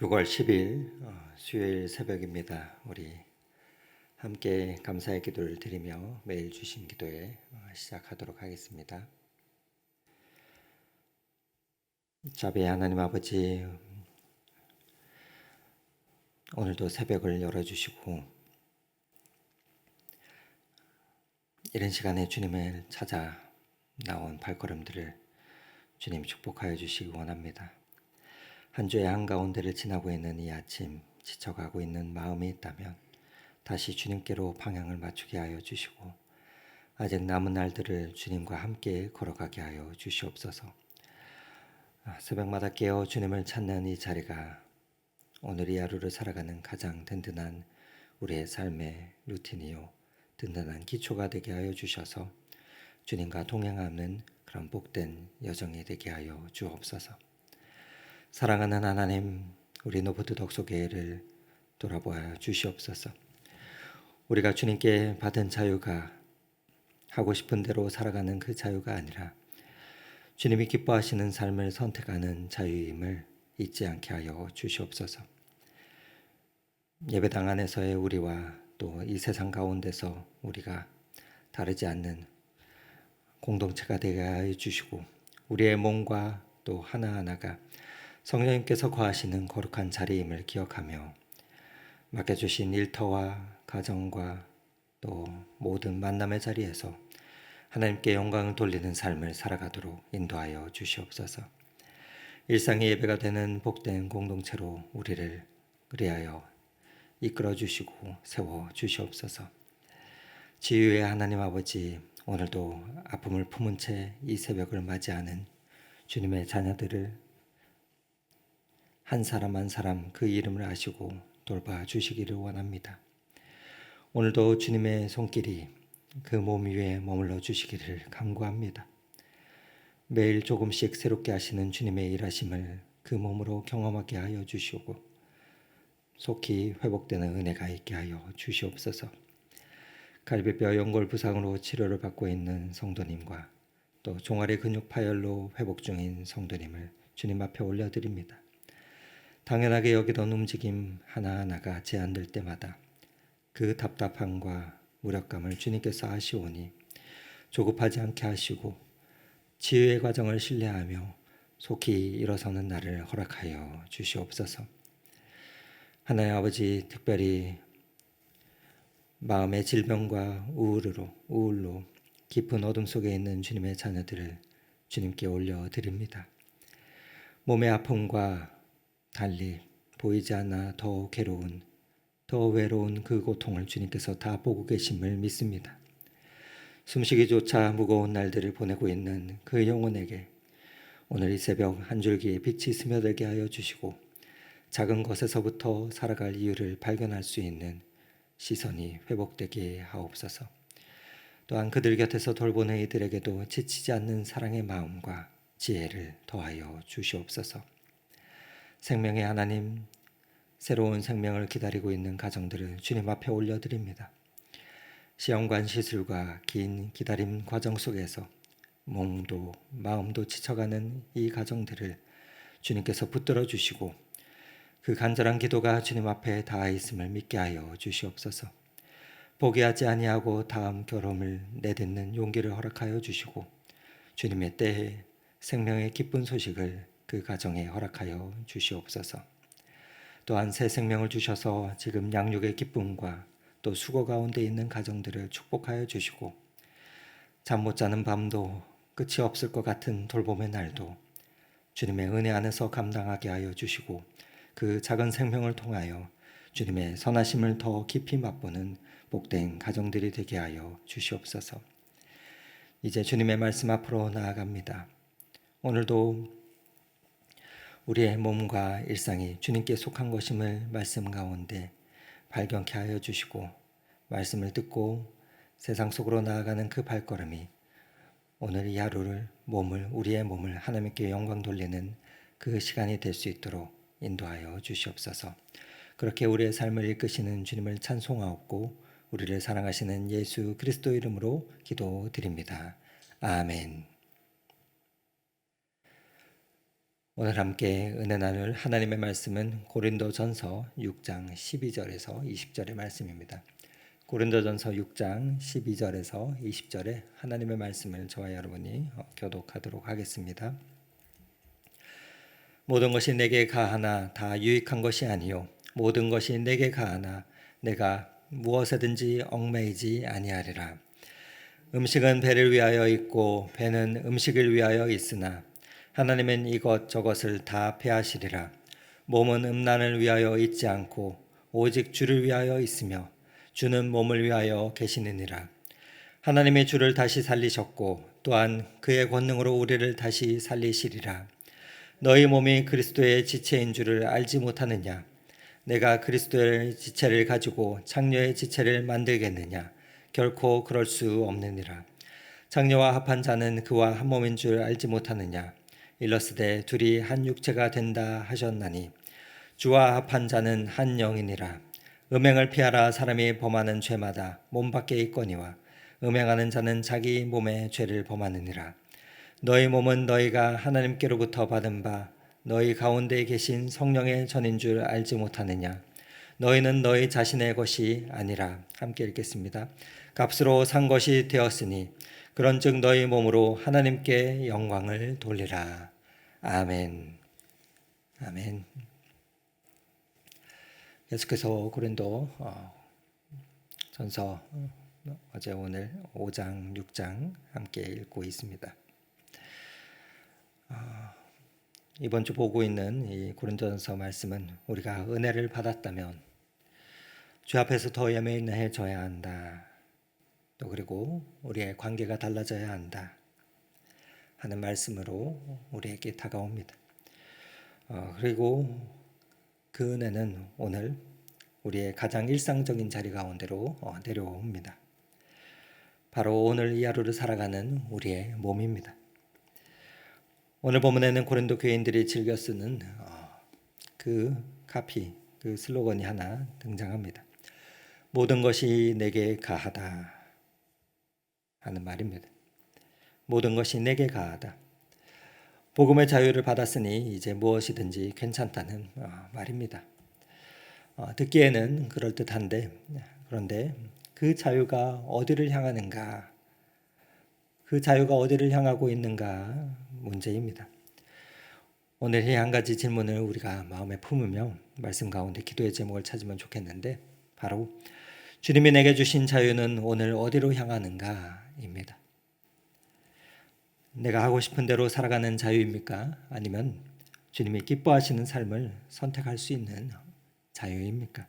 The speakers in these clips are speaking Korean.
6월 10일 수요일 새벽입니다. 우리 함께 감사의 기도를 드리며 매일 주신 기도에 시작하도록 하겠습니다. 자비의 하나님 아버지, 오늘도 새벽을 열어주시고 이른 시간에 주님을 찾아 나온 발걸음들을 주님 축복하여 주시기 원합니다. 한 주의 한가운데를 지나고 있는 이 아침, 지쳐가고 있는 마음이 있다면 다시 주님께로 방향을 맞추게 하여 주시고 아직 남은 날들을 주님과 함께 걸어가게 하여 주시옵소서. 새벽마다 깨어 주님을 찾는 이 자리가 오늘 이 하루를 살아가는 가장 든든한 우리의 삶의 루틴이요, 든든한 기초가 되게 하여 주셔서 주님과 동행하는 그런 복된 여정이 되게 하여 주옵소서. 사랑하는 하나님, 우리 노브드 덕소교회를 돌아보아 주시옵소서. 우리가 주님께 받은 자유가 하고 싶은 대로 살아가는 그 자유가 아니라 주님이 기뻐하시는 삶을 선택하는 자유임을 잊지 않게 하여 주시옵소서. 예배당 안에서의 우리와 또 이 세상 가운데서 우리가 다르지 않는 공동체가 되게 하여 주시고 우리의 몸과 또 하나하나가 성령님께서 거하시는 거룩한 자리임을 기억하며 맡겨주신 일터와 가정과 또 모든 만남의 자리에서 하나님께 영광을 돌리는 삶을 살아가도록 인도하여 주시옵소서. 일상의 예배가 되는 복된 공동체로 우리를 그리하여 이끌어 주시고 세워 주시옵소서. 지유의 하나님 아버지, 오늘도 아픔을 품은 채 이 새벽을 맞이하는 주님의 자녀들을 한 사람 한 사람 그 이름을 아시고 돌봐 주시기를 원합니다. 오늘도 주님의 손길이 그 몸 위에 머물러 주시기를 간구합니다. 매일 조금씩 새롭게 하시는 주님의 일하심을 그 몸으로 경험하게 하여 주시고 속히 회복되는 은혜가 있게 하여 주시옵소서. 갈비뼈 연골 부상으로 치료를 받고 있는 성도님과 또 종아리 근육 파열로 회복 중인 성도님을 주님 앞에 올려드립니다. 당연하게 여기던 움직임 하나하나가 제한될 때마다 그 답답함과 무력감을 주님께서 아시오니 조급하지 않게 하시고 치유의 과정을 신뢰하며 속히 일어서는 날을 허락하여 주시옵소서. 하나님 아버지, 특별히 마음의 질병과 우울로 깊은 어둠 속에 있는 주님의 자녀들을 주님께 올려드립니다. 몸의 아픔과 달리 보이지 않아 더 괴로운, 더 외로운 그 고통을 주님께서 다 보고 계심을 믿습니다. 숨쉬기조차 무거운 날들을 보내고 있는 그 영혼에게 오늘 이 새벽 한 줄기의 빛이 스며들게 하여 주시고 작은 것에서부터 살아갈 이유를 발견할 수 있는 시선이 회복되게 하옵소서. 또한 그들 곁에서 돌보는 이들에게도 지치지 않는 사랑의 마음과 지혜를 더하여 주시옵소서. 생명의 하나님, 새로운 생명을 기다리고 있는 가정들을 주님 앞에 올려드립니다. 시험관 시술과 긴 기다림 과정 속에서 몸도 마음도 지쳐가는 이 가정들을 주님께서 붙들어 주시고 그 간절한 기도가 주님 앞에 닿아 있음을 믿게 하여 주시옵소서. 포기하지 아니하고 다음 결혼을 내딛는 용기를 허락하여 주시고 주님의 때에 생명의 기쁜 소식을 그 가정에 허락하여 주시옵소서. 또한 새 생명을 주셔서 지금 양육의 기쁨과 또 수고 가운데 있는 가정들을 축복하여 주시고 잠 못 자는 밤도 끝이 없을 것 같은 돌봄의 날도 주님의 은혜 안에서 감당하게 하여 주시고 그 작은 생명을 통하여 주님의 선하심을 더 깊이 맛보는 복된 가정들이 되게 하여 주시옵소서. 이제 주님의 말씀 앞으로 나아갑니다. 오늘도 우리의 몸과 일상이 주님께 속한 것임을 말씀 가운데 발견케 하여 주시고 말씀을 듣고 세상 속으로 나아가는 그 발걸음이 오늘 이 하루를 우리의 몸을 하나님께 영광 돌리는 그 시간이 될 수 있도록 인도하여 주시옵소서. 그렇게 우리의 삶을 이끄시는 주님을 찬송하옵고 우리를 사랑하시는 예수 그리스도 이름으로 기도드립니다. 아멘. 오늘 함께 은혜 나눌 하나님의 말씀은 고린도전서 6장 12절에서 20절의 말씀입니다. 고린도전서 6장 12절에서 20절에 하나님의 말씀을 저와 여러분이 교독하도록 하겠습니다. 모든 것이 내게 가하나 다 유익한 것이 아니요 모든 것이 내게 가하나 내가 무엇에든지 얽매이지 아니하리라. 음식은 배를 위하여 있고 배는 음식을 위하여 있으나 하나님은 이것 저것을 다 패하시리라. 몸은 음란을 위하여 있지 않고 오직 주를 위하여 있으며 주는 몸을 위하여 계시느니라. 하나님의 주를 다시 살리셨고 또한 그의 권능으로 우리를 다시 살리시리라. 너희 몸이 그리스도의 지체인 줄을 알지 못하느냐? 내가 그리스도의 지체를 가지고 장녀의 지체를 만들겠느냐? 결코 그럴 수 없느니라. 장녀와 합한 자는 그와 한 몸인 줄 알지 못하느냐? 일러스되 둘이 한 육체가 된다 하셨나니 주와 합한 자는 한 영이니라. 음행을 피하라. 사람이 범하는 죄마다 몸 밖에 있거니와 음행하는 자는 자기 몸의 죄를 범하느니라. 너희 몸은 너희가 하나님께로부터 받은 바 너희 가운데 계신 성령의 전인 줄 알지 못하느냐? 너희는 너희 자신의 것이 아니라. 함께 읽겠습니다. 값으로 산 것이 되었으니 그런즉 너희 몸으로 하나님께 영광을 돌리라. 아멘. 아멘. 계속해서 고린도 전서 어제 오늘 5장 6장 함께 읽고 있습니다. 이번 주 보고 있는 이 고린도전서 말씀은 우리가 은혜를 받았다면 주 앞에서 더 예매인해져야 한다. 또 그리고 우리의 관계가 달라져야 한다 하는 말씀으로 우리에게 다가옵니다. 그리고 그 은혜는 오늘 우리의 가장 일상적인 자리 가운데로 내려옵니다. 바로 오늘 이 하루를 살아가는 우리의 몸입니다. 오늘 본문에는 고린도 교인들이 즐겨 쓰는 그 카피, 그 슬로건이 하나 등장합니다. 모든 것이 내게 가하다 하는 말입니다. 모든 것이 내게 가하다. 복음의 자유를 받았으니 이제 무엇이든지 괜찮다는 말입니다. 듣기에는 그럴듯한데 그런데 그 자유가 어디를 향하는가? 그 자유가 어디를 향하고 있는가 문제입니다. 오늘 이 한 가지 질문을 우리가 마음에 품으며 말씀 가운데 기도의 제목을 찾으면 좋겠는데 바로 주님이 내게 주신 자유는 오늘 어디로 향하는가입니다. 내가 하고 싶은 대로 살아가는 자유입니까? 아니면 주님이 기뻐하시는 삶을 선택할 수 있는 자유입니까?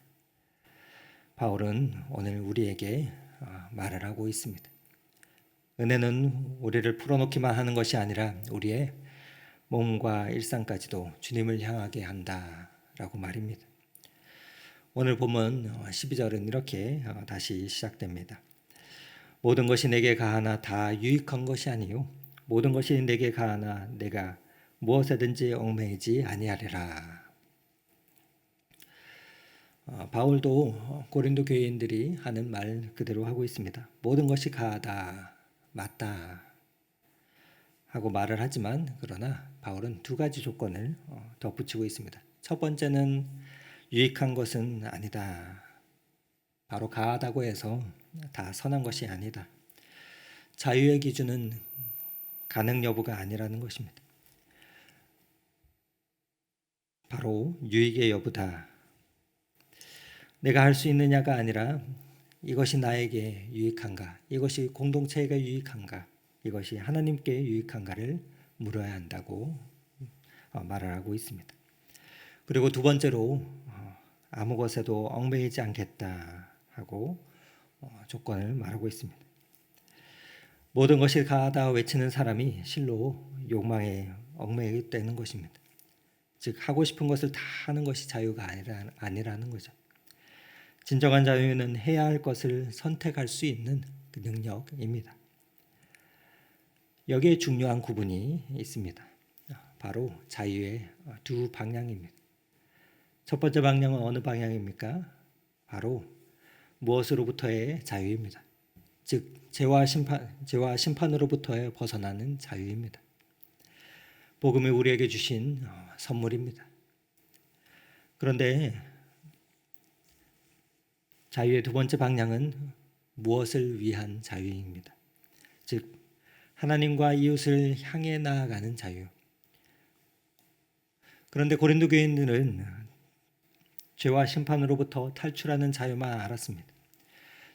바울은 오늘 우리에게 말을 하고 있습니다. 은혜는 우리를 풀어놓기만 하는 것이 아니라 우리의 몸과 일상까지도 주님을 향하게 한다라고 말입니다. 오늘 본문 12절은 이렇게 다시 시작됩니다. 모든 것이 내게 가하나 다 유익한 것이 아니요 모든 것이 내게 가하나 내가 무엇에든지 얽매이지 아니하리라. 바울도 고린도 교인들이 하는 말 그대로 하고 있습니다. 모든 것이 가하다, 맞다 하고 말을 하지만 그러나 바울은 두 가지 조건을 덧붙이고 있습니다. 첫 번째는 유익한 것은 아니다. 바로 가하다고 해서 다 선한 것이 아니다. 자유의 기준은 가능 여부가 아니라는 것입니다. 바로 유익의 여부다. 내가 할 수 있느냐가 아니라 이것이 나에게 유익한가, 이것이 공동체에게 유익한가, 이것이 하나님께 유익한가를 물어야 한다고 말을 하고 있습니다. 그리고 두 번째로 아무 것에도 얽매이지 않겠다 하고 조건을 말하고 있습니다. 모든 것이 가하다 외치는 사람이 실로 욕망에 얽매이게 것입니다. 즉 하고 싶은 것을 다 하는 것이 자유가 아니라는 거죠. 진정한 자유는 해야 할 것을 선택할 수 있는 그 능력입니다. 여기에 중요한 구분이 있습니다. 바로 자유의 두 방향입니다. 첫 번째 방향은 어느 방향입니까? 바로 무엇으로부터의 자유입니다. 즉 죄와 심판으로부터의 벗어나는 자유입니다. 복음이 우리에게 주신 선물입니다. 그런데 자유의 두 번째 방향은 무엇을 위한 자유입니다. 즉 하나님과 이웃을 향해 나아가는 자유. 그런데 고린도 교인들은 죄와 심판으로부터 탈출하는 자유만 알았습니다.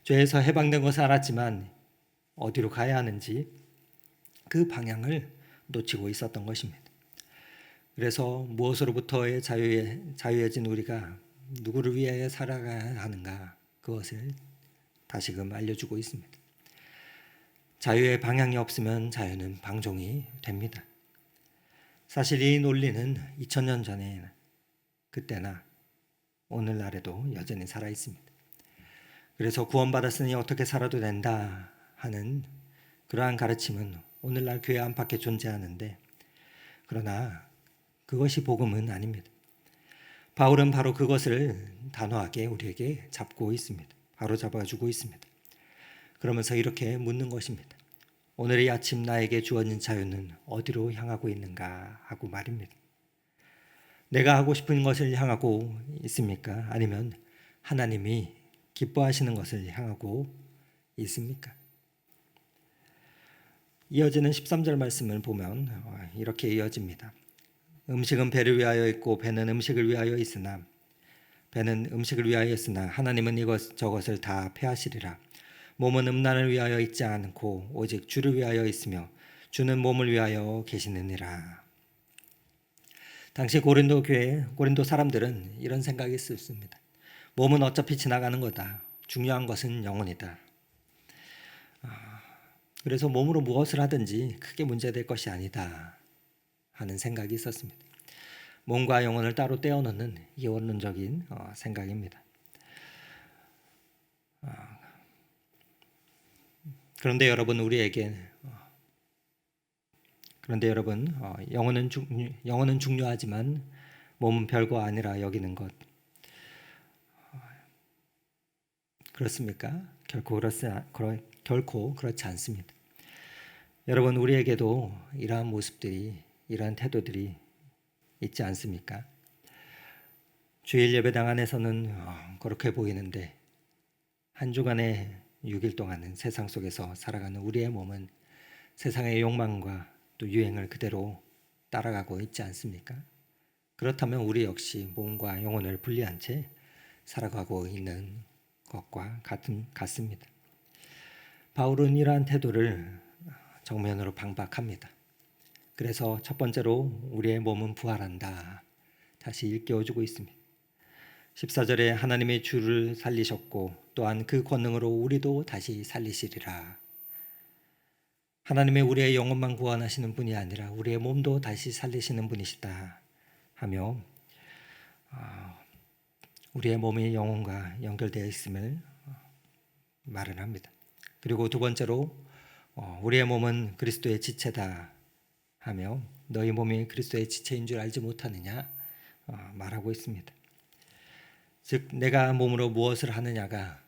죄에서 해방된 것을 알았지만 어디로 가야 하는지 그 방향을 놓치고 있었던 것입니다. 그래서 무엇으로부터의 자유해진 우리가 누구를 위하여 살아가야 하는가, 그것을 다시금 알려주고 있습니다. 자유의 방향이 없으면 자유는 방종이 됩니다. 사실 이 논리는 2000년 전에 그때나 오늘날에도 여전히 살아 있습니다. 그래서 구원받았으니 어떻게 살아도 된다 하는 그러한 가르침은 오늘날 교회 안팎에 존재하는데, 그러나 그것이 복음은 아닙니다. 바울은 바로 그것을 단호하게 우리에게 잡고 있습니다. 바로 잡아주고 있습니다. 그러면서 이렇게 묻는 것입니다. 오늘 이 아침 나에게 주어진 자유는 어디로 향하고 있는가 하고 말입니다. 내가 하고 싶은 것을 향하고 있습니까? 아니면 하나님이 기뻐하시는 것을 향하고 있습니까? 이어지는 13절 말씀을 보면 이렇게 이어집니다. 음식은 배를 위하여 있고 배는 음식을 위하여 있으나 하나님은 저것을 다 패하시리라. 몸은 음란을 위하여 있지 않고 오직 주를 위하여 있으며 주는 몸을 위하여 계시느니라. 당시 고린도 사람들은 이런 생각이 있었습니다. 몸은 어차피 지나가는 거다. 중요한 것은 영혼이다. 그래서 몸으로 무엇을 하든지 크게 문제될 것이 아니다 하는 생각이 있었습니다. 몸과 영혼을 따로 떼어놓는 이원론적인 생각입니다. 그런데 여러분, 영혼은 중요하지만 몸은 별거 아니라 여기는 것, 그렇습니까? 결코 그렇지 않습니다. 여러분, 우리에게도 이러한 모습들이, 이러한 태도들이 있지 않습니까? 주일 예배당 안에서는 그렇게 보이는데 한 주간의 6일 동안은 세상 속에서 살아가는 우리의 몸은 세상의 욕망과 또 유행을 그대로 따라가고 있지 않습니까? 그렇다면 우리 역시 몸과 영혼을 분리한 채 살아가고 있는 것과 같습니다. 바울은 이러한 태도를 정면으로 반박합니다. 그래서 첫 번째로 우리의 몸은 부활한다, 다시 일깨워주고 있습니다. 14절에 하나님의 주를 살리셨고 또한 그 권능으로 우리도 다시 살리시리라. 하나님의 우리의 영혼만 구원하시는 분이 아니라 우리의 몸도 다시 살리시는 분이시다 하며 우리의 몸이 영혼과 연결되어 있음을 말을 합니다. 그리고 두 번째로 우리의 몸은 그리스도의 지체다 하며 너희 몸이 그리스도의 지체인 줄 알지 못하느냐 말하고 있습니다. 즉 내가 몸으로 무엇을 하느냐가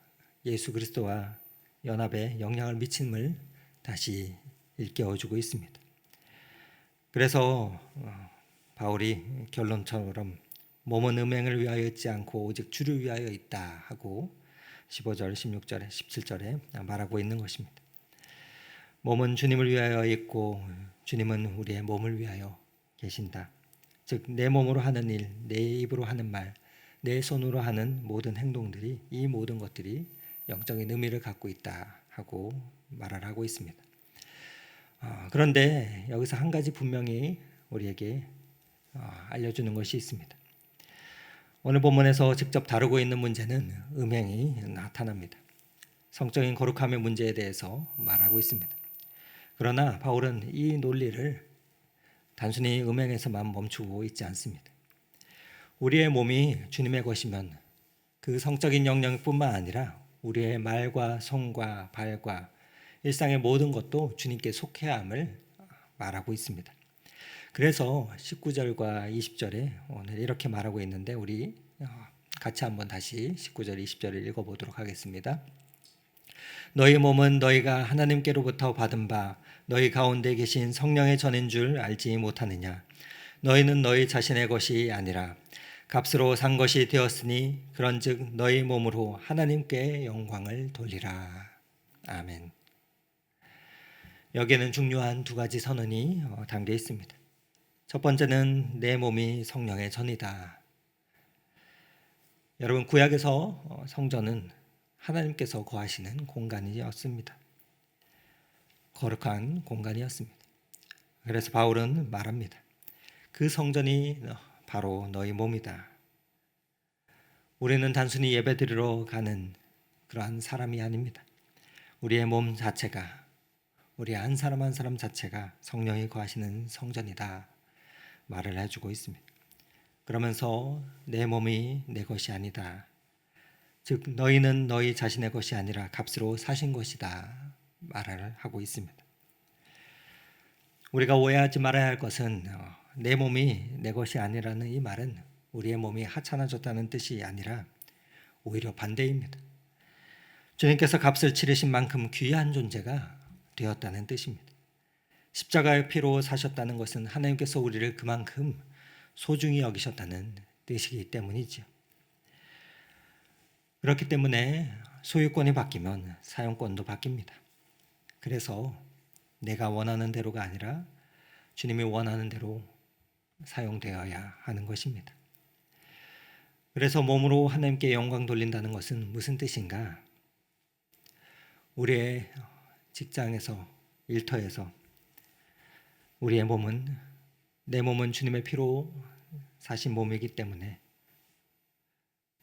예수 그리스도와 연합에 영향을 미침을 다시 일깨워주고 있습니다. 그래서 바울이 결론처럼 몸은 음행을 위하여 있지 않고 오직 주를 위하여 있다 하고 15절, 16절에, 17절에 말하고 있는 것입니다. 몸은 주님을 위하여 있고 주님은 우리의 몸을 위하여 계신다. 즉 내 몸으로 하는 일, 내 입으로 하는 말, 내 손으로 하는 모든 행동들이, 이 모든 것들이 영적인 의미를 갖고 있다 하고 말을 하고 있습니다. 그런데 여기서 한 가지 분명히 우리에게 알려주는 것이 있습니다. 오늘 본문에서 직접 다루고 있는 문제는 음행이 나타납니다. 성적인 거룩함의 문제에 대해서 말하고 있습니다. 그러나 바울은 이 논리를 단순히 음행에서만 멈추고 있지 않습니다. 우리의 몸이 주님의 것이면 그 성적인 영역뿐만 아니라 우리의 말과 손과 발과 일상의 모든 것도 주님께 속해야 함을 말하고 있습니다. 그래서 19절과 20절에 오늘 이렇게 말하고 있는데 우리 같이 한번 다시 19절, 20절을 읽어보도록 하겠습니다. 너희 몸은 너희가 하나님께로부터 받은 바 너희 가운데 계신 성령의 전인 줄 알지 못하느냐? 너희는 너희 자신의 것이 아니라 값으로 산 것이 되었으니 그런즉 너희 몸으로 하나님께 영광을 돌리라. 아멘. 여기에는 중요한 두 가지 선언이 담겨 있습니다. 첫 번째는 내 몸이 성령의 전이다. 여러분, 구약에서 성전은 하나님께서 거하시는 공간이었습니다. 거룩한 공간이었습니다. 그래서 바울은 말합니다. 그 성전이 바로 너희 몸이다. 우리는 단순히 예배드리러 가는 그러한 사람이 아닙니다. 우리의 몸 자체가, 우리 한 사람 한 사람 자체가 성령이 거하시는 성전이다 말을 해주고 있습니다. 그러면서 내 몸이 내 것이 아니다. 즉 너희는 너희 자신의 것이 아니라 값으로 사신 것이다 말을 하고 있습니다. 우리가 오해하지 말아야 할 것은 내 몸이 내 것이 아니라는 이 말은 우리의 몸이 하찮아졌다는 뜻이 아니라 오히려 반대입니다. 주님께서 값을 치르신 만큼 귀한 존재가 되었다는 뜻입니다. 십자가의 피로 사셨다는 것은 하나님께서 우리를 그만큼 소중히 여기셨다는 뜻이기 때문이죠. 그렇기 때문에 소유권이 바뀌면 사용권도 바뀝니다. 그래서 내가 원하는 대로가 아니라 주님이 원하는 대로 사용되어야 하는 것입니다. 그래서 몸으로 하나님께 영광 돌린다는 것은 무슨 뜻인가? 우리의 직장에서, 일터에서 우리의 몸은, 내 몸은 주님의 피로 사신 몸이기 때문에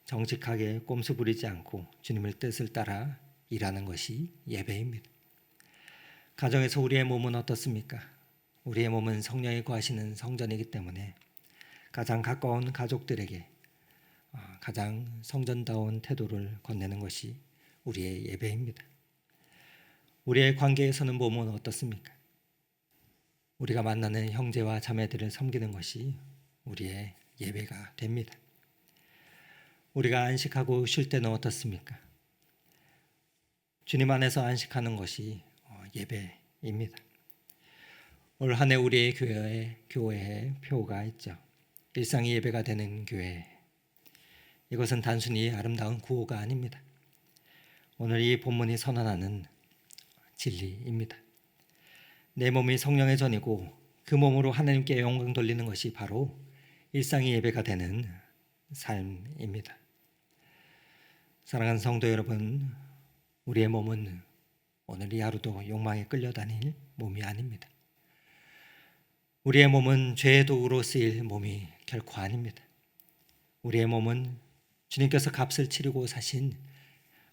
정직하게 꼼수 부리지 않고 주님의 뜻을 따라 일하는 것이 예배입니다. 가정에서 우리의 몸은 어떻습니까? 우리의 몸은 성령이 거하시는 성전이기 때문에 가장 가까운 가족들에게 가장 성전다운 태도를 건네는 것이 우리의 예배입니다. 우리의 관계에서는 몸은 어떻습니까? 우리가 만나는 형제와 자매들을 섬기는 것이 우리의 예배가 됩니다. 우리가 안식하고 쉴 때는 어떻습니까? 주님 안에서 안식하는 것이 예배입니다. 올 한 해 우리의 교회에 표가 있죠. 일상이 예배가 되는 교회. 이것은 단순히 아름다운 구호가 아닙니다. 오늘 이 본문이 선언하는 진리입니다. 내 몸이 성령의 전이고 그 몸으로 하나님께 영광 돌리는 것이 바로 일상이 예배가 되는 삶입니다. 사랑하는 성도 여러분, 우리의 몸은 오늘 이 하루도 욕망에 끌려다닐 몸이 아닙니다. 우리의 몸은 죄의 도구로 쓰일 몸이 결코 아닙니다. 우리의 몸은 주님께서 값을 치르고 사신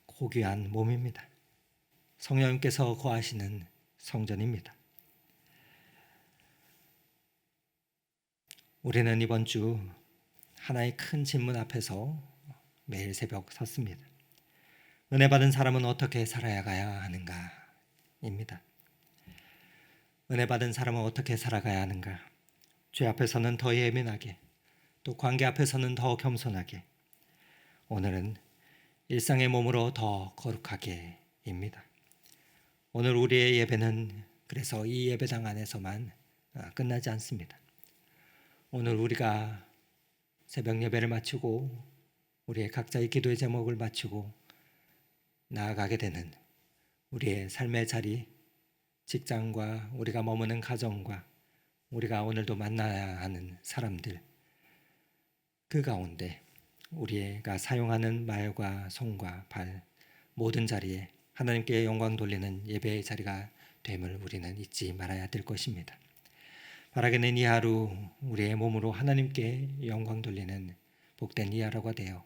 고귀한 몸입니다. 성령님께서 거하시는 성전입니다. 우리는 이번 주 하나의 큰 질문 앞에서 매일 새벽 섰습니다. 은혜 받은 사람은 어떻게 살아야 가야 하는가? 입니다. 은혜 받은 사람은 어떻게 살아가야 하는가? 죄 앞에서는 더 예민하게, 또 관계 앞에서는 더 겸손하게, 오늘은 일상의 몸으로 더 거룩하게입니다. 오늘 우리의 예배는 그래서 이 예배당 안에서만 끝나지 않습니다. 오늘 우리가 새벽 예배를 마치고 우리의 각자의 기도의 제목을 마치고 나아가게 되는 우리의 삶의 자리, 직장과 우리가 머무는 가정과 우리가 오늘도 만나야 하는 사람들, 그 가운데 우리가 사용하는 말과 손과 발 모든 자리에 하나님께 영광 돌리는 예배의 자리가 됨을 우리는 잊지 말아야 될 것입니다. 바라기는 이 하루 우리의 몸으로 하나님께 영광 돌리는 복된 이 하루가 되어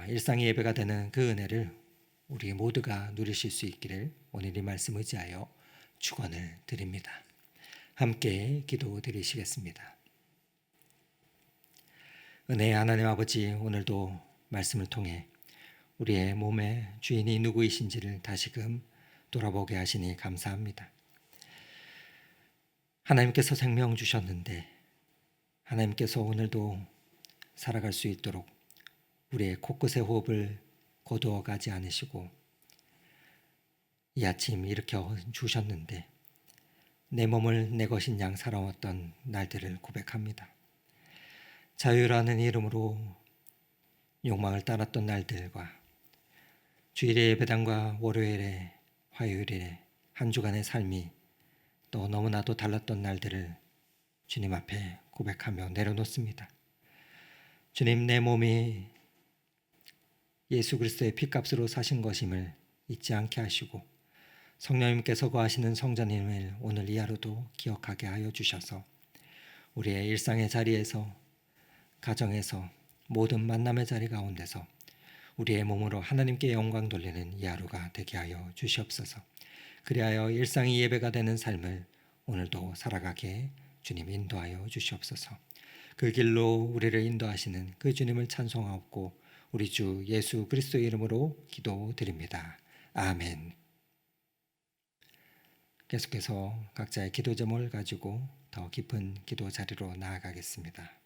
일상의 예배가 되는 그 은혜를 우리 모두가 누리실 수 있기를 오늘 이 말씀 의지하여 축원을 드립니다. 함께 기도 드리시겠습니다. 은혜의 하나님 아버지, 오늘도 말씀을 통해 우리의 몸의 주인이 누구이신지를 다시금 돌아보게 하시니 감사합니다. 하나님께서 생명 주셨는데 하나님께서 오늘도 살아갈 수 있도록 우리의 코끝의 호흡을 거두어 가지 않으시고 이 아침 일으켜 주셨는데 내 몸을 내 것인 양 살아왔던 날들을 고백합니다. 자유라는 이름으로 욕망을 따랐던 날들과 주일의 예배당과 월요일에 화요일에 한 주간의 삶이 또 너무나도 달랐던 날들을 주님 앞에 고백하며 내려놓습니다. 주님, 내 몸이 예수 그리스도의 피값으로 사신 것임을 잊지 않게 하시고 성령님께서 거하시는 성전임을 오늘 이 하루도 기억하게 하여 주셔서 우리의 일상의 자리에서, 가정에서, 모든 만남의 자리 가운데서 우리의 몸으로 하나님께 영광 돌리는 이 하루가 되게 하여 주시옵소서. 그리하여 일상이 예배가 되는 삶을 오늘도 살아가게 주님 인도하여 주시옵소서. 그 길로 우리를 인도하시는 그 주님을 찬송하옵고 우리 주 예수 그리스도의 이름으로 기도드립니다. 아멘. 계속해서 각자의 기도 제목을 가지고 더 깊은 기도 자리로 나아가겠습니다.